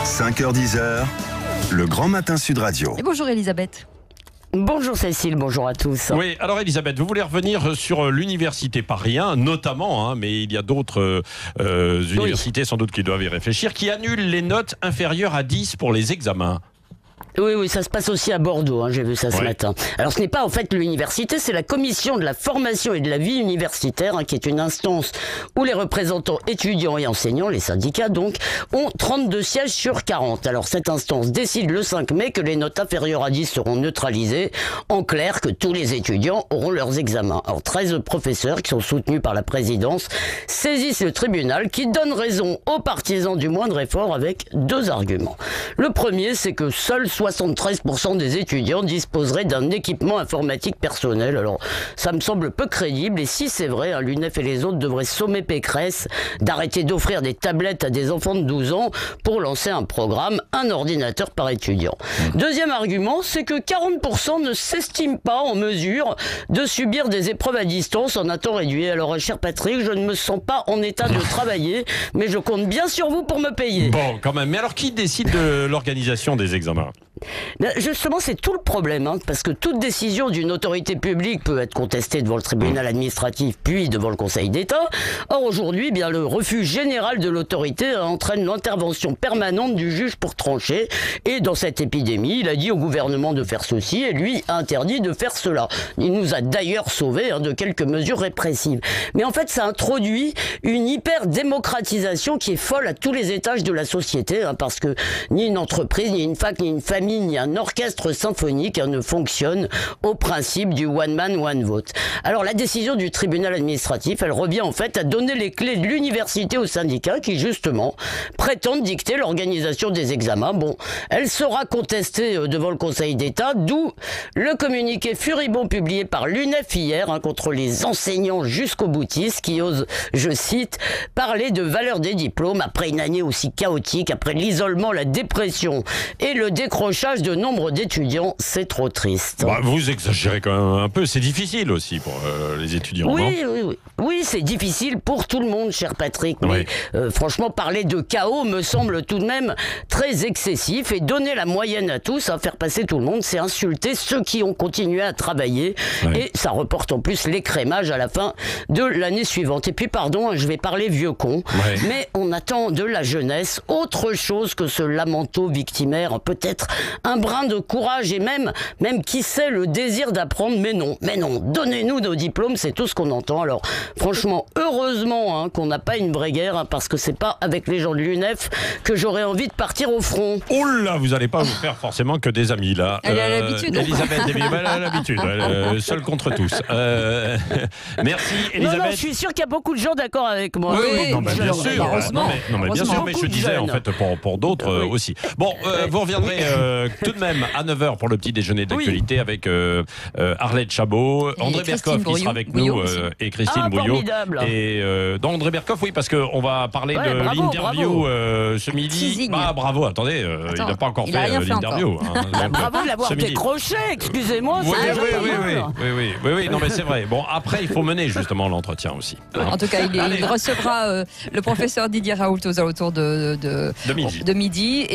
5h-10h, le Grand Matin Sud Radio. Et bonjour Elisabeth. Bonjour Cécile, bonjour à tous. Oui, alors Elisabeth, vous voulez revenir sur l'université Paris 1, notamment, mais il y a d'autres universités sans doute qui doivent y réfléchir, qui annulent les notes inférieures à 10 pour les examens. Oui, ça se passe aussi à Bordeaux, j'ai vu ça ce matin. Alors ce n'est pas en fait l'université, c'est la commission de la formation et de la vie universitaire, qui est une instance où les représentants étudiants et enseignants, les syndicats donc, ont 32 sièges sur 40. Alors cette instance décide le 5 mai que les notes inférieures à 10 seront neutralisées. En clair, que tous les étudiants auront leurs examens. Alors 13 professeurs qui sont soutenus par la présidence saisissent le tribunal qui donne raison aux partisans du moindre effort avec deux arguments. Le premier, c'est que seuls 73% des étudiants disposeraient d'un équipement informatique personnel. Alors, ça me semble peu crédible, et si c'est vrai, l'UNEF et les autres devraient sommer Pécresse d'arrêter d'offrir des tablettes à des enfants de 12 ans pour lancer un programme, un ordinateur par étudiant. Deuxième argument, c'est que 40% ne s'estiment pas en mesure de subir des épreuves à distance en un temps réduit. Alors, cher Patrick, je ne me sens pas en état de travailler, mais je compte bien sur vous pour me payer. Bon, quand même. Mais alors, qui décide de l'organisation des examens ? Justement, c'est tout le problème, parce que toute décision d'une autorité publique peut être contestée devant le tribunal administratif, puis devant le Conseil d'État. Or, aujourd'hui, le refus général de l'autorité entraîne l'intervention permanente du juge pour trancher. Et dans cette épidémie, il a dit au gouvernement de faire ceci, et lui a interdit de faire cela. Il nous a d'ailleurs sauvés de quelques mesures répressives. Mais en fait, ça introduit une hyper-démocratisation qui est folle à tous les étages de la société, parce que ni une entreprise, ni une fac, ni une famille, ni un orchestre symphonique ne fonctionne au principe du one man, one vote. Alors la décision du tribunal administratif, elle revient en fait à donner les clés de l'université aux syndicats qui justement prétendent dicter l'organisation des examens. Bon, elle sera contestée devant le Conseil d'État, d'où le communiqué furibond publié par l'UNEF hier contre les enseignants jusqu'au boutiste qui osent, je cite, parler de valeur des diplômes après une année aussi chaotique, après l'isolement, la dépression et le décrochage de nombre d'étudiants, c'est trop triste. Vous exagérez quand même un peu, c'est difficile aussi pour les étudiants, non ? Oui, c'est difficile pour tout le monde, cher Patrick, mais franchement, parler de chaos me semble tout de même très excessif, et donner la moyenne à tous, faire passer tout le monde, c'est insulter ceux qui ont continué à travailler, et ça reporte en plus l'écrémage à la fin de l'année suivante. Et puis, pardon, je vais parler vieux con, mais on attend de la jeunesse autre chose que ce lamento victimaire, peut-être un brin de courage et même qui sait, le désir d'apprendre, mais non, donnez-nous nos diplômes, c'est tout ce qu'on entend. Alors franchement, heureusement qu'on n'a pas une vraie guerre, parce que c'est pas avec les gens de l'UNEF que j'aurais envie de partir au front. Oh là, vous allez pas vous faire forcément que des amis là. Elle a l'habitude. Elisabeth, elle a l'habitude, seule contre tous. Merci Elisabeth. Non, je suis sûr qu'il y a beaucoup de gens d'accord avec moi. Oui, non, bien sûr. Bien sûr, mais je disais en fait pour d'autres aussi. Bon, vous reviendrez tout de même à 9h pour le petit déjeuner d'actualité avec Arlette Chabot, André Berkoff qui sera avec nous et Christine Bouillot. Formidable. Et André Berkoff, oui, parce qu'on va parler de l'interview ce midi. Bravo, attendez, il n'a pas encore fait l'interview. Bravo de l'avoir décroché, excusez-moi. Oui, non mais c'est vrai. Bon, après, il faut mener justement l'entretien aussi. En tout cas, il recevra le professeur Didier Raoult aux alentours de midi.